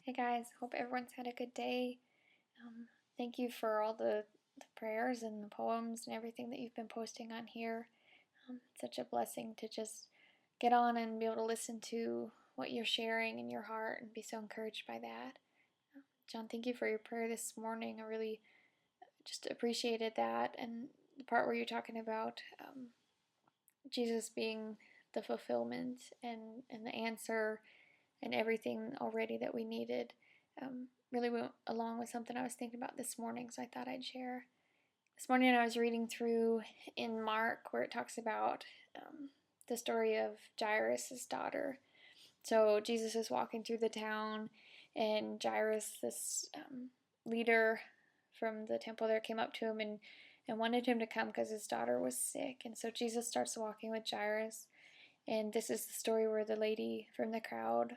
Hey guys, hope everyone's had a good day. Thank you for all the prayers and the poems and everything that you've been posting on here. It's such a blessing to just get on and be able to listen to what you're sharing in your heart and be so encouraged by that. John, thank you for your prayer this morning. I really just appreciated that, and the part where you're talking about Jesus being the fulfillment and the answer and everything already that we needed. Really went along with something I was thinking about this morning, so I thought I'd share. This morning I was reading through in Mark where it talks about the story of Jairus' daughter. So Jesus is walking through the town, and Jairus, this leader from the temple there, came up to him and wanted him to come because his daughter was sick. And so Jesus starts walking with Jairus. And this is the story where the lady from the crowd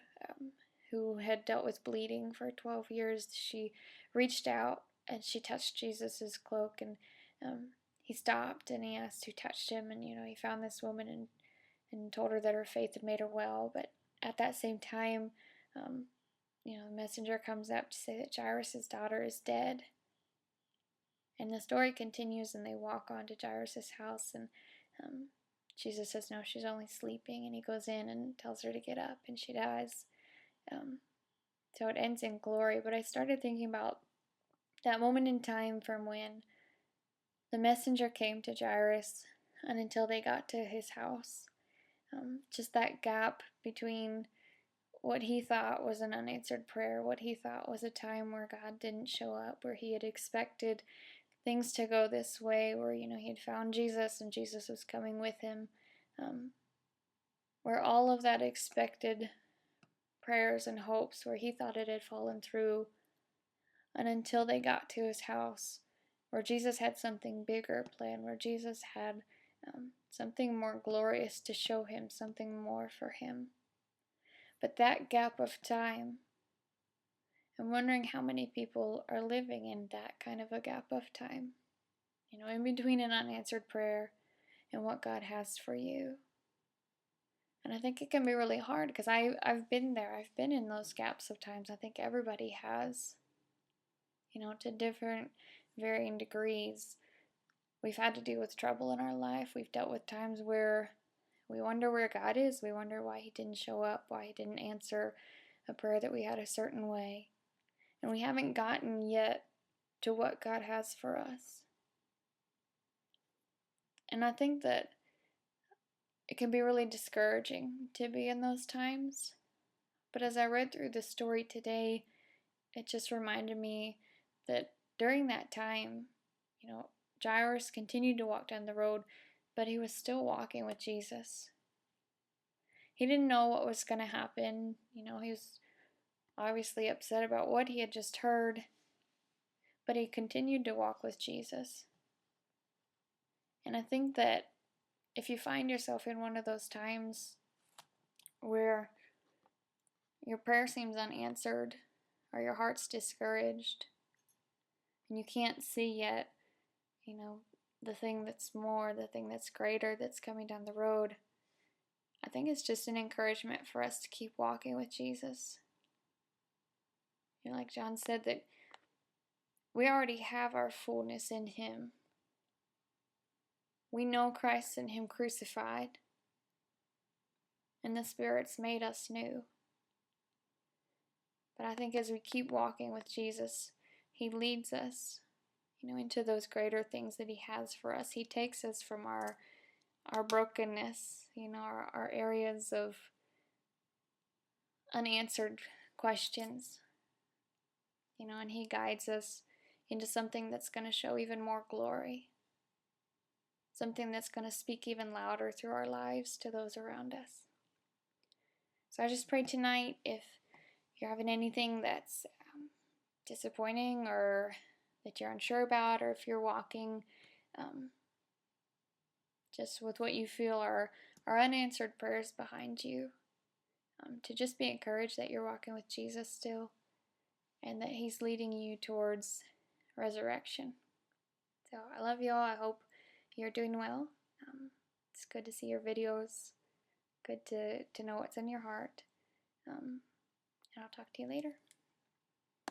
who had dealt with bleeding for 12 years, she reached out and she touched Jesus's cloak, and he stopped and he asked who touched him, and he found this woman and told her that her faith had made her well. But at that same time, the messenger comes up to say that Jairus' daughter is dead. And the story continues, and they walk on to Jairus' house, and Jesus says, no, she's only sleeping, and he goes in and tells her to get up, and she dies. So it ends in glory, but I started thinking about that moment in time from when the messenger came to Jairus and until they got to his house. Just that gap between what he thought was an unanswered prayer, what he thought was a time where God didn't show up, where he had expected things to go this way, where he had found Jesus and Jesus was coming with him, where all of that expected prayers and hopes, where he thought it had fallen through, and until they got to his house, where Jesus had something bigger planned, where Jesus had something more glorious to show him, something more for him. But that gap of time, I'm wondering how many people are living in that kind of a gap of time, in between an unanswered prayer and what God has for you. And I think it can be really hard because I've been there. I've been in those gaps of times. I think everybody has, to different varying degrees. We've had to deal with trouble in our life. We've dealt with times where we wonder where God is. We wonder why he didn't show up, why he didn't answer a prayer that we had a certain way. And we haven't gotten yet to what God has for us. And I think that it can be really discouraging to be in those times. But as I read through the story today, it just reminded me that during that time, Jairus continued to walk down the road, but he was still walking with Jesus. He didn't know what was going to happen. He was obviously upset about what he had just heard, but he continued to walk with Jesus. And I think that if you find yourself in one of those times where your prayer seems unanswered or your heart's discouraged and you can't see yet, the thing that's more, the thing that's greater that's coming down the road, I think it's just an encouragement for us to keep walking with Jesus. Like John said, that we already have our fullness in him. We know Christ and him crucified, and the Spirit's made us new. But I think as we keep walking with Jesus, he leads us, into those greater things that he has for us. He takes us from our brokenness, our areas of unanswered questions, and he guides us into something that's going to show even more glory, something that's going to speak even louder through our lives to those around us. So I just pray tonight, if you're having anything that's disappointing or that you're unsure about, or if you're walking just with what you feel are unanswered prayers behind you, to just be encouraged that you're walking with Jesus still and that he's leading you towards resurrection. So I love you all. I hope you're doing well. It's good to see your videos. Good to know what's in your heart. And I'll talk to you later.